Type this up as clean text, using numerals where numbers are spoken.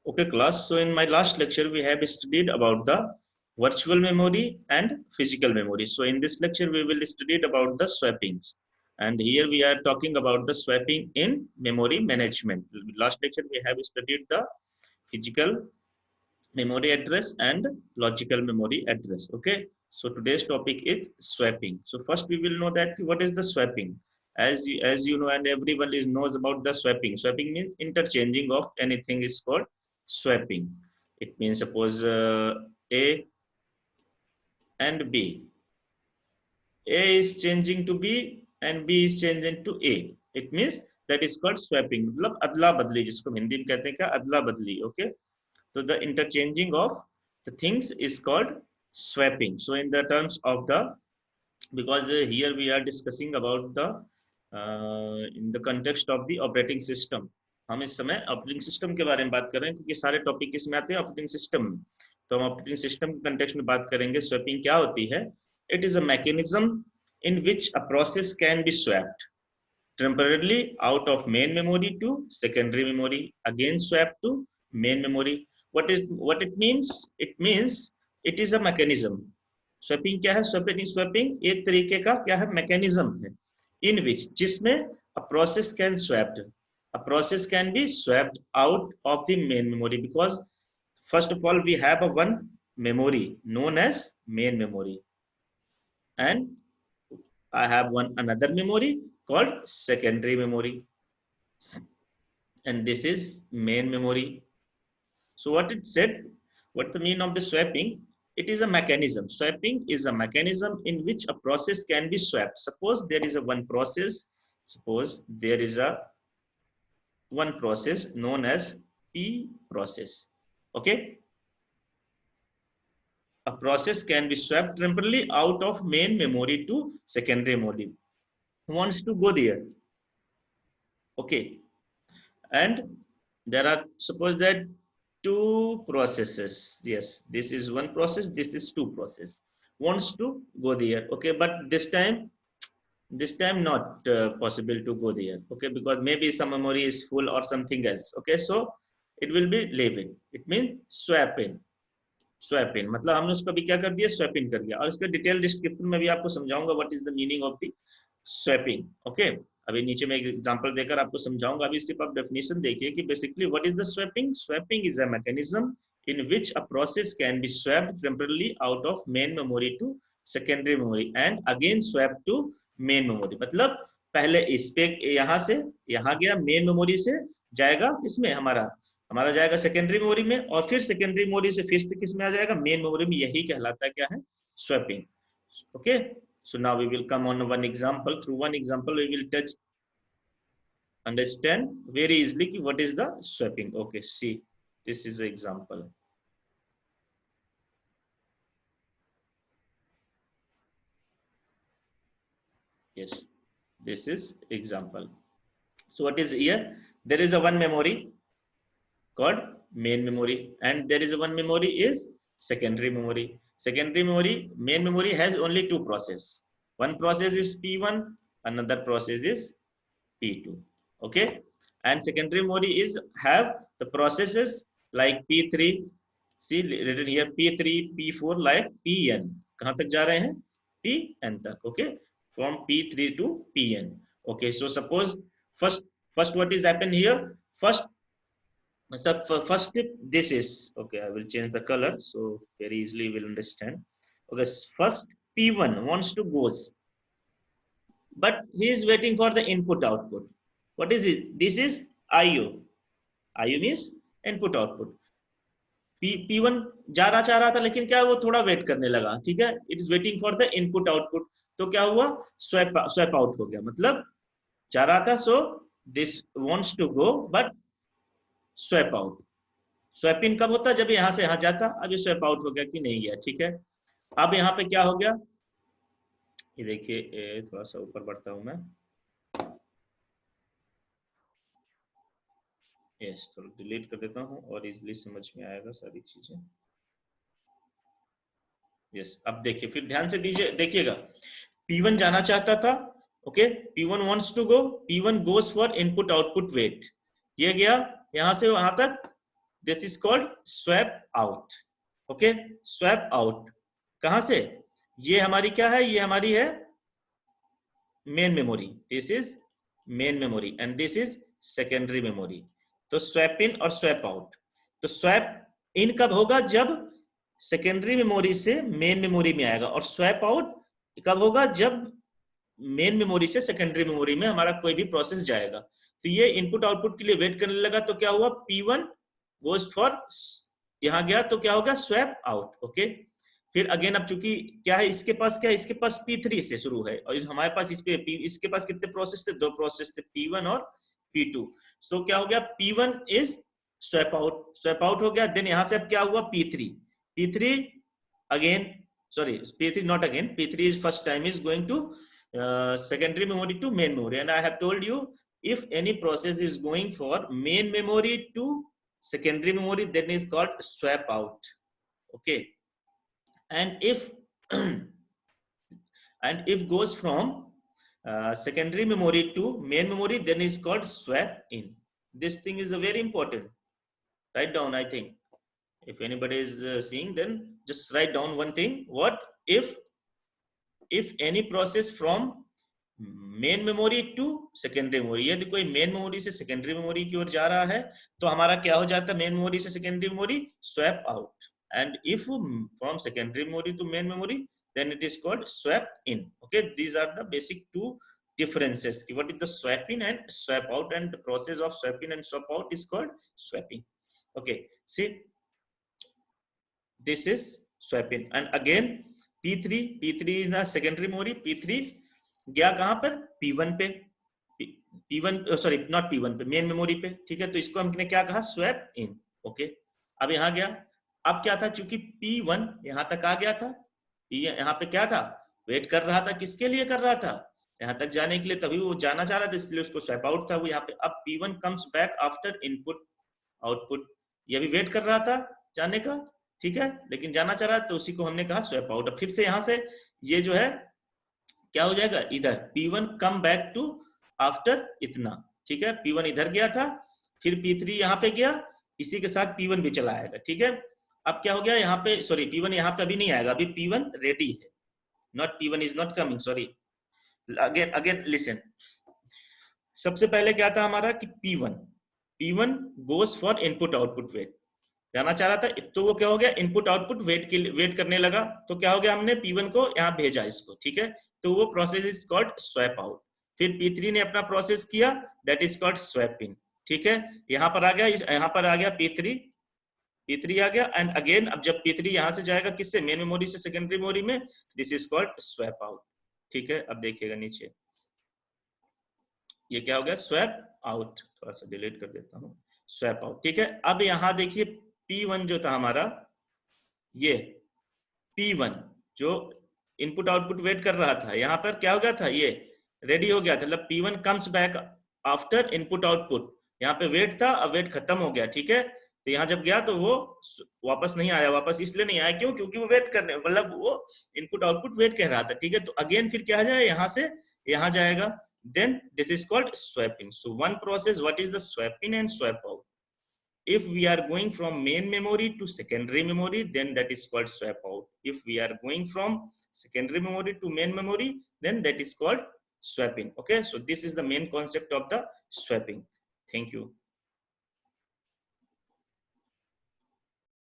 Okay, class. So in my last lecture, we have studied about the virtual memory and physical memory. So in this lecture, we will study about the swappings. And here we are talking about the swapping in memory management. Last lecture, we have studied the physical memory address and logical memory address. Okay. So today's topic is swapping. So first we will know that what is the swapping. As you know, and everyone knows about the swapping. Swapping means interchanging of anything is called swapping. It means suppose A and B. A is changing to B and B is changing to A. It means that is called swapping. मतलब अदला बदली जिसको हिंदी में कहते हैं क्या अदला बदली. Okay. So the interchanging of the things is called swapping. So in the terms of the, because here we are discussing about the in the context of the operating system. हम इस समय ऑपरेटिंग सिस्टम के बारे में बात कर रहे हैं क्योंकि सारे टॉपिक किसमें आते हैं ऑपरेटिंग सिस्टम में. तो हम ऑपरेटिंग सिस्टम के कंटेक्स्ट में बात करेंगे. स्वैपिंग क्या होती है? It is a mechanism in which a process can be swapped temporarily out of main memory to secondary memory, again swap to main memory. What it means? It means it is a mechanism. Swapping क्या है? Swapping एक तरीके का क्या है? Mechanism है. In which जिसमें a process can be swapped out of the main memory, because first of all we have a one memory known as main memory, and I have another memory called secondary memory, and this is main memory. So what it said, what the meaning of the swapping? It is a mechanism. Swapping is a mechanism in which a process can be swapped. Suppose there is a one process, suppose there is a one process known as P process. Okay, a process can be swapped temporarily out of main memory to secondary memory. Who wants to go there? Okay, and there are, suppose that two processes. Yes, this is one process, this is two process. Wants to go there. Okay, but this time not possible to go there. Okay, because maybe some memory is full or something else. Okay, so it will be leave it. It means swap in. Swap in मतलब हमने उसको भी क्या कर दिया? Swap in कर दिया. और इसका डिटेल डिस्क्रिप्शन में भी आपको समझाऊंगा what is the meaning of the swapping. Okay, अभी नीचे में एक एग्जांपल देकर आपको समझाऊंगा. अभी सिर्फ आप डेफिनेशन देखिए कि basically what is the swapping. Swapping is a mechanism in which a process can be swapped temporarily out of main memory to secondary memory and again swapped to main memory. मतलब पहले इस पे यहाँ से यहाँ गया, मेन मेमोरी से जाएगा किसमें? हमारा जाएगा सेकेंडरी मेमोरी में, और फिर सेकेंडरी मेमोरी से फिर से किसमें आ जाएगा? मेन मेमोरी में. यही कहलाता है क्या है? Swapping. Okay, so now we will come on one example. Through one example we will understand very easily what is the swapping. Okay, see, this is an example. Yes, this is example. So what is here? There is a one memory called main memory, and there is a one memory is secondary memory. Secondary memory, main memory has only two process. One process is P1, another process is P2. Okay, and secondary memory is have the processes like P3. See written here P3, P4, like Pn. कहाँ तक जा रहे हैं? Pn तक. Okay, from P3 to Pn. Okay, so suppose first what is happen here? First this is okay. I will change the color so very easily will understand. Okay, first P1 wants to goes, but he is waiting for the input output. What is it? This is IO. IO means input output. P1 जा रहा चाह रहा था, लेकिन क्या वो थोड़ा wait करने लगा. ठीक है, it is waiting for the input output. तो क्या हुआ? स्वैप आउट हो गया. मतलब जा रहा था, so this wants to go but swap out. Swap in कब होता? जब यहां से यहां जाता. अभी स्वैप आउट हो गया कि नहीं गया. ठीक है, अब यहाँ पे क्या हो गया? ये देखिए, थोड़ा सा ऊपर बढ़ता हूं मैं. यस, थोड़ा डिलीट कर देता हूं और इजिली समझ में आएगा सारी चीजें. यस, अब देखिए, फिर ध्यान से देखिएगा. P1 जाना चाहता था. Okay, P1 wants to go. P1 goes for input output wait. ये गया यहां से वहां तक, this is called swap out. Okay, swap out कहां से? ये हमारी क्या है? ये हमारी है main memory. This is main memory and this is secondary memory. तो स्वैप इन और स्वैप आउट. तो स्वैप इन कब होगा? जब सेकेंडरी मेमोरी से मेन मेमोरी में आएगा. और स्वैप आउट कब होगा? जब मेन मेमोरी से सेकेंडरी मेमोरी में हमारा कोई भी प्रोसेस जाएगा. तो ये इनपुट आउटपुट के लिए वेट करने लगा. तो क्या हुआ? P1 गोज फॉर, यहां गया तो क्या होगा? Swap out. ओके, फिर अगेन अब चूंकि क्या है इसके पास, क्या है इसके पास P3 से शुरू है और हमारे पास इसके पास कितने प्रोसेस थे? 2 प्रोसेस थे, P1 और P2. तो क्या हो गया? P1 is swap out. Swap out हो गया. देन यहां से अब क्या हुआ? P3 again, sorry, P3 not again, P3 is first time is going to secondary memory to main memory. And I have told you, if any process is going for main memory to secondary memory, then is called swap out. Okay, and if and if goes from secondary memory to main memory, then is called swap in. This thing is a very important. Write down, I think. If anybody is seeing, then just write down one thing. What if any process from main memory to secondary memory, यदि कोई main memory से secondary memory की ओर जा रहा है तो हमारा क्या हो जाता है? मेन मेमोरी से secondary memory swap out. And if from secondary memory to main memory, then it is called swap in. Okay, these are the basic two differences. What is the swap in and swap out, and the process of swap in and swap out is called swapping. Okay, see, this is swap in. And again P3 is the secondary memory. P3 गया कहां पर? P1 पे. P1 sorry not P1 पे, main memory पे. ठीक है, तो इसको हमने क्या कहा? Swap in. ओके, अब यहां गया. अब क्या था? चूंकि P1 यहां तक आ गया था, यहां पे क्या था? वेट कर रहा था. किसके लिए कर रहा था? यहां तक जाने के लिए. तभी वो जाना चाह रहा था, इसलिए उसको स्वैप आउट था वो यहाँ पे. अब P1 comes back after input output. ये भी वेट कर रहा था जाने का. ठीक है, लेकिन जाना चाह रहा, तो उसी को हमने कहा स्वैप आउट. अब फिर से यहां से ये जो है क्या हो जाएगा? इधर P1 come back to after इतना. ठीक है, P1 इधर गया था, फिर P3 यहाँ पे गया, इसी के साथ P1 भी चला आएगा. ठीक है, अब क्या हो गया यहाँ पे? सॉरी, P1 यहाँ पे अभी नहीं आएगा, अभी P1 रेडी है. Not P1 is not coming, sorry. Again listen. सबसे पहले क्या था हमारा कि P1 goes for input output wait. जाना चाह रहा था, तो वो क्या हो गया? इनपुट आउटपुट वेट के वेट करने लगा. तो क्या हो गया? हमने P1 को यहाँ भेजा इसको. ठीक है, तो वो process is called swap out. फिर P3 ने अपना प्रोसेस किया, that is called swap in. ठीक है, यहाँ पर आ गया, यहाँ पर आ गया P3 आ गया. एंड अगेन अब जब P3 यहाँ से जाएगा किससे? मेन मेमोरी से सेकेंडरी मेमोरी में, this is called swap out. ठीक है, अब देखिएगा नीचे ये क्या हो गया? Swap out. थोड़ा सा डिलीट कर देता हूँ. Swap out. ठीक है, अब यहाँ देखिए P1 जो था हमारा, ये P1 जो इनपुट आउटपुट वेट कर रहा था, यहाँ पर क्या हो गया था? ये रेडी हो गया था. मतलब P1 comes back after input output. यहाँ पे वेट था, अब वेट खत्म हो गया. ठीक है, तो यहाँ जब गया तो वो वापस नहीं आया. वापस इसलिए नहीं आया, क्यों? क्योंकि वो वेट करने, मतलब वो इनपुट आउटपुट वेट कह रहा था. ठीक है, तो अगेन फिर क्या जाए? यहाँ से यहाँ जाएगा. then this is called swap in. So one process, what is the swap in and swap out? If we are going from main memory to secondary memory, then that is called swap out. If we are going from secondary memory to main memory, then that is called swapping. Okay, so this is the main concept of the swapping. Thank you.